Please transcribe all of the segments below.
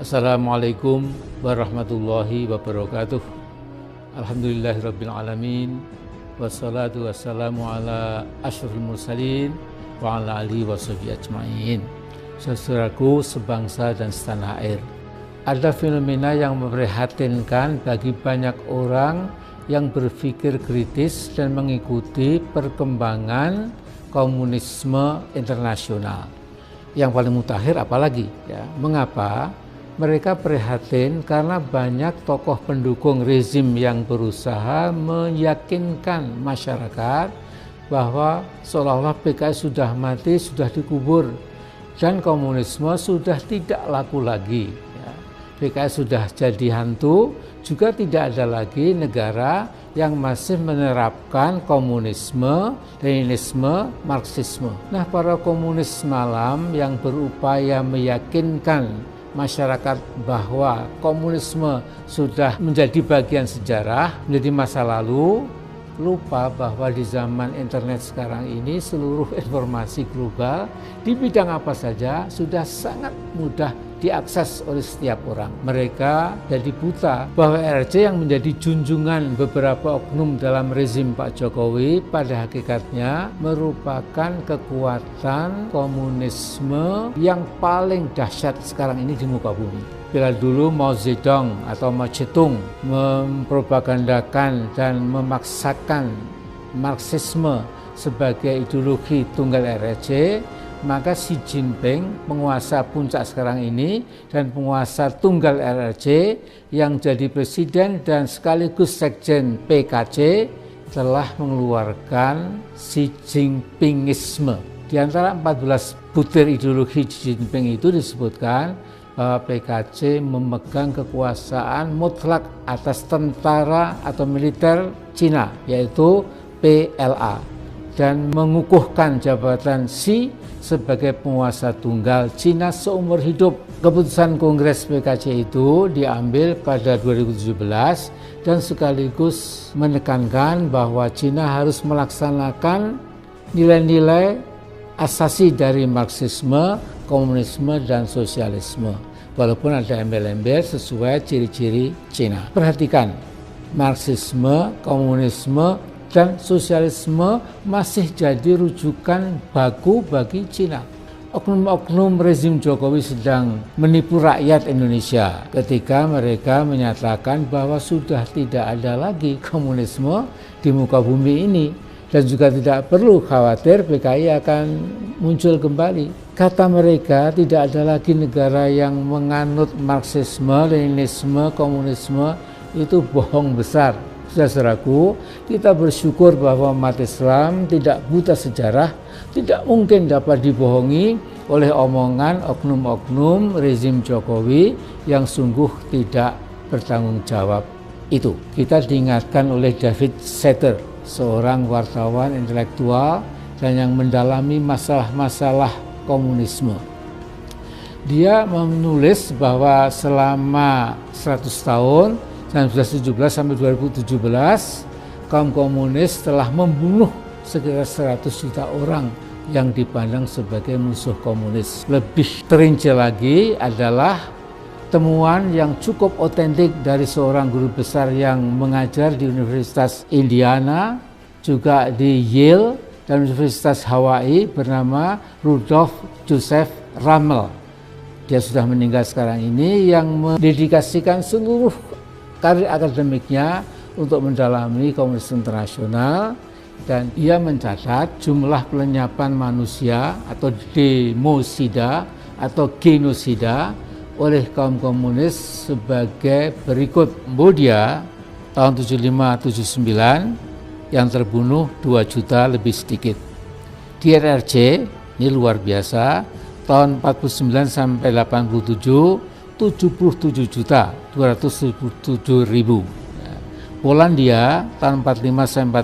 Assalamualaikum warahmatullahi wabarakatuh. Alhamdulillahirabbil alamin. Wassalatu wassalamu ala asyrofil mursalin wa ala alihi washabihi ajmain. Saudaraku sebangsa dan setanah air, ada fenomena yang memprihatinkan bagi banyak orang yang berpikir kritis dan mengikuti perkembangan komunisme internasional. Yang paling mutakhir apalagi ya, mengapa? Mereka prihatin karena banyak tokoh pendukung rezim yang berusaha meyakinkan masyarakat bahwa seolah-olah PKI sudah mati, sudah dikubur, dan komunisme sudah tidak laku lagi. PKI sudah jadi hantu, juga tidak ada lagi negara yang masih menerapkan komunisme, Leninisme, Marxisme. Nah, para komunis malam yang berupaya meyakinkan masyarakat bahwa komunisme sudah menjadi bagian sejarah, menjadi masa lalu, lupa bahwa di zaman internet sekarang ini seluruh informasi global di bidang apa saja sudah sangat mudah diakses oleh setiap orang. Mereka jadi buta bahwa RRC yang menjadi junjungan beberapa oknum dalam rezim Pak Jokowi pada hakikatnya merupakan kekuatan komunisme yang paling dahsyat sekarang ini di muka bumi. Bila dulu Mao Zedong atau Mao Zedong mempropagandakan dan memaksakan Marxisme sebagai ideologi tunggal RRC, maka Xi Jinping, penguasa puncak sekarang ini dan penguasa tunggal RRC yang jadi presiden dan sekaligus sekjen PKC, telah mengeluarkan Xi Jinpingisme. Di antara 14 butir ideologi Xi Jinping itu disebutkan bahwa PKC memegang kekuasaan mutlak atas tentara atau militer Cina, yaitu PLA, dan mengukuhkan jabatan Xi sebagai penguasa tunggal Cina seumur hidup. Keputusan Kongres PKC itu diambil pada 2017 dan sekaligus menekankan bahwa Cina harus melaksanakan nilai-nilai asasi dari Marxisme, komunisme, dan sosialisme. Walaupun ada embel-embel sesuai ciri-ciri Cina. Perhatikan, Marxisme, komunisme, dan sosialisme masih jadi rujukan baku bagi Cina. Oknum-oknum rezim Jokowi sedang menipu rakyat Indonesia ketika mereka menyatakan bahwa sudah tidak ada lagi komunisme di muka bumi ini dan juga tidak perlu khawatir PKI akan muncul kembali. Kata mereka, tidak ada lagi negara yang menganut Marxisme, Leninisme, komunisme. Itu bohong besar. Saudaraku, kita bersyukur bahwa umat Islam tidak buta sejarah, tidak mungkin dapat dibohongi oleh omongan oknum-oknum rezim Jokowi yang sungguh tidak bertanggung jawab itu. Kita diingatkan oleh David Setter, seorang wartawan intelektual dan yang mendalami masalah-masalah komunisme. Dia menulis bahwa selama 100 tahun 1917 sampai 2017 kaum komunis telah membunuh sekitar 100 juta orang yang dipandang sebagai musuh komunis. Lebih terinci lagi adalah temuan yang cukup otentik dari seorang guru besar yang mengajar di Universitas Indiana, juga di Yale dan Universitas Hawaii, bernama Rudolf Joseph Rummel. Dia sudah meninggal sekarang ini, yang mendedikasikan seluruh karir akademiknya untuk mendalami komunisme internasional, dan ia mencatat jumlah pelenyapan manusia atau demosida atau genosida oleh kaum komunis sebagai berikut. Cambodia tahun 75-79 yang terbunuh 2 juta lebih sedikit. Di RRC ini luar biasa, tahun 49 sampai 87 77.277.000. Polandia tahun 45 sampai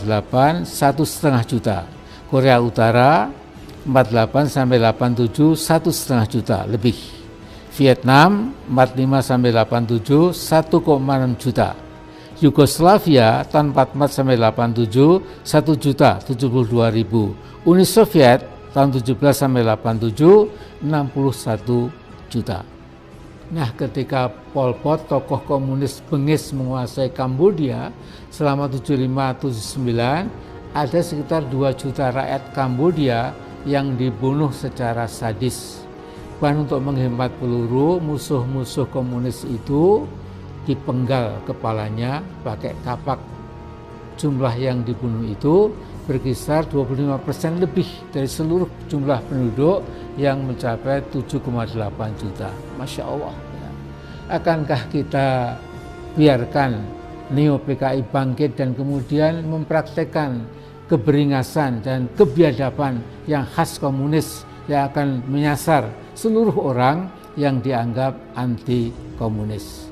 48 1,5 juta. Korea Utara 48 sampai 87 1,5 juta lebih. Vietnam 45 sampai 87 1,6 juta. Yugoslavia tahun 44 sampai 87 1.072.000. Uni Soviet tahun 17 sampai 87 61 juta. Nah, ketika Pol Pot, tokoh komunis bengis menguasai Kambodia selama 75-79, ada sekitar 2 juta rakyat Kambodia yang dibunuh secara sadis. Bahkan untuk menghemat peluru, musuh-musuh komunis itu dipenggal kepalanya pakai kapak. Jumlah yang dibunuh itu berkisar 25% lebih dari seluruh jumlah penduduk yang mencapai 7,8 juta. Masya Allah. Ya. Akankah kita biarkan Neo-PKI bangkit dan kemudian mempraktekkan keberingasan dan kebiadaban yang khas komunis yang akan menyasar seluruh orang yang dianggap anti komunis?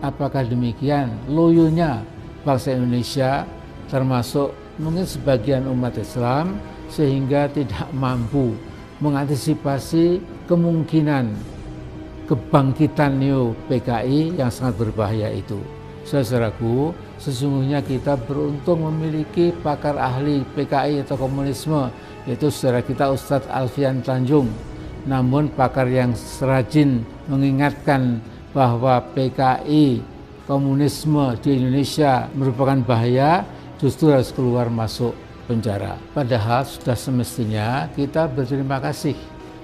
Apakah demikian loyonya bangsa Indonesia, termasuk mungkin sebagian umat Islam, sehingga tidak mampu mengantisipasi kemungkinan kebangkitan Neo-PKI yang sangat berbahaya itu? Saudaraku, sesungguhnya kita beruntung memiliki pakar ahli PKI atau komunisme, yaitu saudara kita Ustadz Alfian Tanjung. Namun pakar yang rajin mengingatkan bahwa PKI komunisme di Indonesia merupakan bahaya, justru harus keluar masuk penjara. Padahal sudah semestinya kita berterima kasih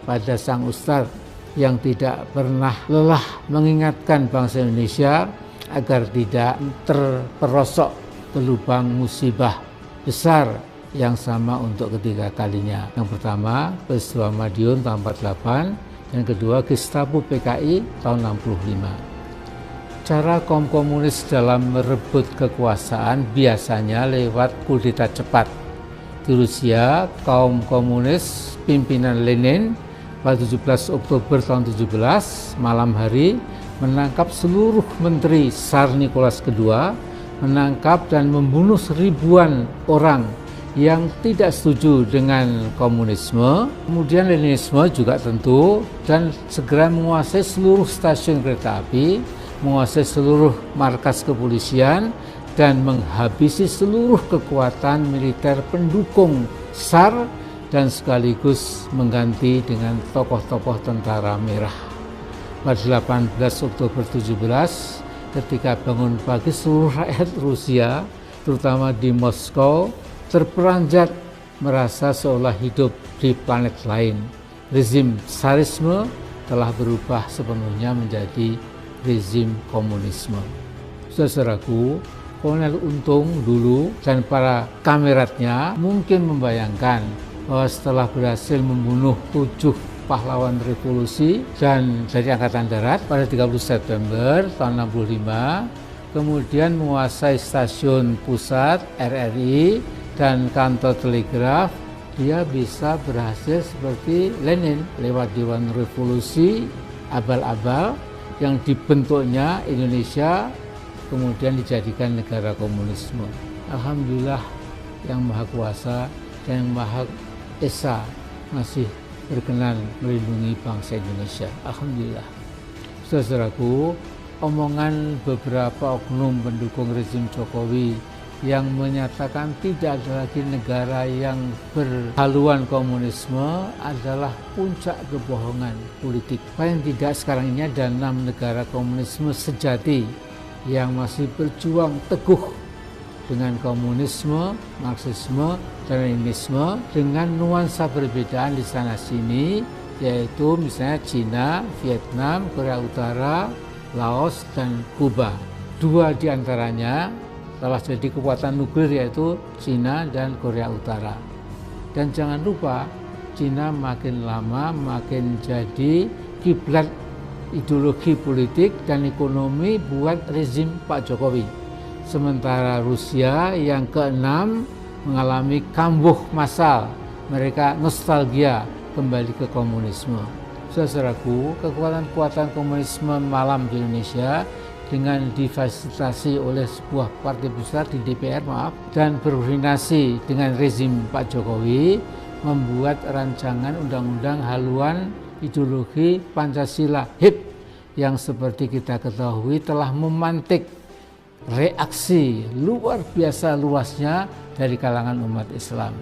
pada sang ustadz yang tidak pernah lelah mengingatkan bangsa Indonesia agar tidak terperosok ke lubang musibah besar yang sama untuk ketiga kalinya. Yang pertama, peristiwa Madiun tahun 48, yang kedua Gestapo PKI tahun 65. Cara kaum komunis dalam merebut kekuasaan biasanya lewat kudeta cepat. Di Rusia, kaum komunis pimpinan Lenin pada 17 Oktober tahun 17 malam hari menangkap seluruh menteri Tsar Nicholas II, menangkap dan membunuh ribuan orang yang tidak setuju dengan komunisme, kemudian Leninisme juga tentu, dan segera menguasai seluruh stasiun kereta api, menguasai seluruh markas kepolisian, dan menghabisi seluruh kekuatan militer pendukung Tsar dan sekaligus mengganti dengan tokoh-tokoh tentara merah. Pada 18 Oktober 17, ketika bangun pagi seluruh rakyat Rusia, terutama di Moskow, terperanjat merasa seolah hidup di planet lain. Rezim Tsarisme telah berubah sepenuhnya menjadi rezim komunisme. Saudaraku, Kolonel Untung dulu dan para kameratnya mungkin membayangkan bahwa setelah berhasil membunuh 7 pahlawan revolusi dan dari Angkatan Darat pada 30 September tahun 65, kemudian menguasai stasiun pusat RRI dan kantor telegraf, dia bisa berhasil seperti Lenin lewat Dewan Revolusi abal-abal yang dibentuknya Indonesia kemudian dijadikan negara komunisme. Alhamdulillah yang Maha Kuasa dan yang Maha Esa masih berkenan melindungi bangsa Indonesia. Alhamdulillah. Saudaraku, omongan beberapa oknum pendukung rezim Jokowi yang menyatakan tidak ada lagi negara yang berhaluan komunisme adalah puncak kebohongan politik. Paling tidak sekarang ini ada 6 negara komunisme sejati yang masih berjuang teguh dengan komunisme, Marxisme, dan Leninisme dengan nuansa perbedaan di sana sini, yaitu misalnya Cina, Vietnam, Korea Utara, Laos, dan Kuba. 2 di antaranya telah jadi kekuatan nuklir, yaitu Cina dan Korea Utara. Dan jangan lupa, Cina makin lama makin jadi kiblat ideologi politik dan ekonomi buat rezim Pak Jokowi. Sementara Rusia yang ke-6 mengalami kambuh massal, mereka nostalgia kembali ke komunisme. Saudaraku, kekuatan-kekuatan komunisme malam di Indonesia dengan difasilitasi oleh sebuah partai besar di DPR, dan berkoordinasi dengan rezim Pak Jokowi, membuat rancangan undang-undang haluan ideologi Pancasila HIP yang seperti kita ketahui telah memantik reaksi luar biasa luasnya dari kalangan umat Islam.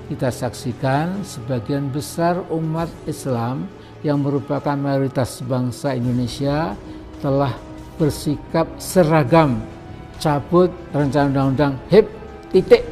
Kita saksikan sebagian besar umat Islam yang merupakan mayoritas bangsa Indonesia telah bersikap seragam cabut rencana undang-undang HIP titik.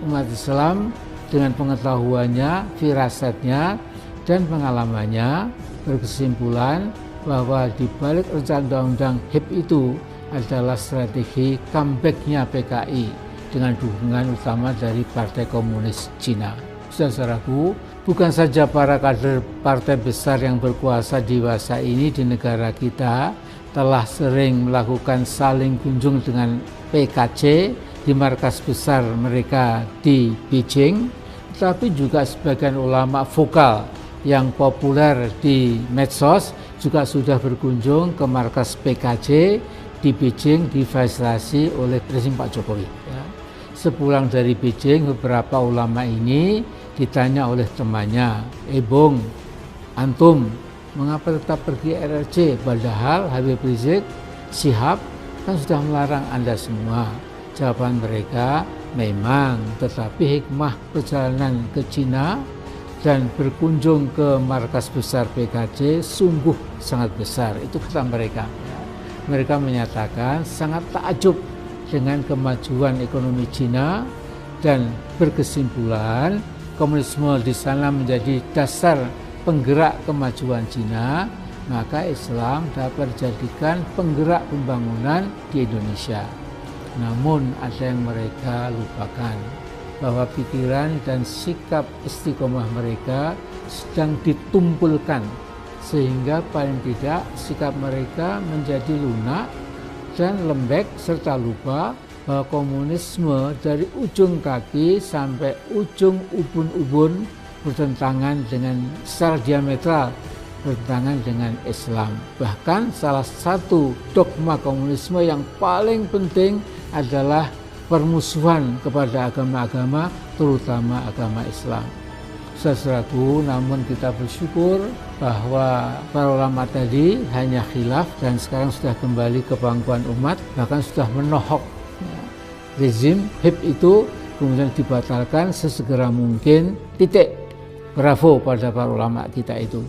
Umat Islam dengan pengetahuannya, firasatnya, dan pengalamannya berkesimpulan bahwa di balik rencana undang-undang HIP itu adalah strategi comeback-nya PKI dengan dukungan utama dari Partai Komunis Cina. Saudaraku, bukan saja para kader partai besar yang berkuasa di masa ini di negara kita telah sering melakukan saling kunjung dengan PKC di markas besar mereka di Beijing, tetapi juga sebagian ulama vokal yang populer di medsos juga sudah berkunjung ke markas PKC di Beijing difasilitasi oleh rezim Pak Jokowi. Sepulang dari Beijing, beberapa ulama ini ditanya oleh temannya, Bung, antum mengapa tetap pergi RRC? Padahal Habib Rizik Syihab kan sudah melarang Anda semua. Jawaban mereka, memang, tetapi hikmah perjalanan ke Cina dan berkunjung ke markas besar PKC sungguh sangat besar. Itu kata mereka. Mereka menyatakan sangat takjub dengan kemajuan ekonomi Cina dan berkesimpulan komunisme di sana menjadi dasar penggerak kemajuan Cina, maka Islam dapat dijadikan penggerak pembangunan di Indonesia. Namun ada yang mereka lupakan, bahwa pikiran dan sikap istiqomah mereka sedang ditumpulkan, sehingga paling tidak sikap mereka menjadi lunak dan lembek serta lupa bahwa komunisme dari ujung kaki sampai ujung ubun-ubun bertentangan dengan secara diametral bertentangan dengan Islam. Bahkan salah satu dogma komunisme yang paling penting adalah permusuhan kepada agama-agama, terutama agama Islam. Saudaraku, namun kita bersyukur bahwa para ulama tadi hanya khilaf dan sekarang sudah kembali ke pangkuan umat, bahkan sudah menohok rezim HIP itu, kemudian dibatalkan sesegera mungkin, titik. Bravo pada para ulama kita itu.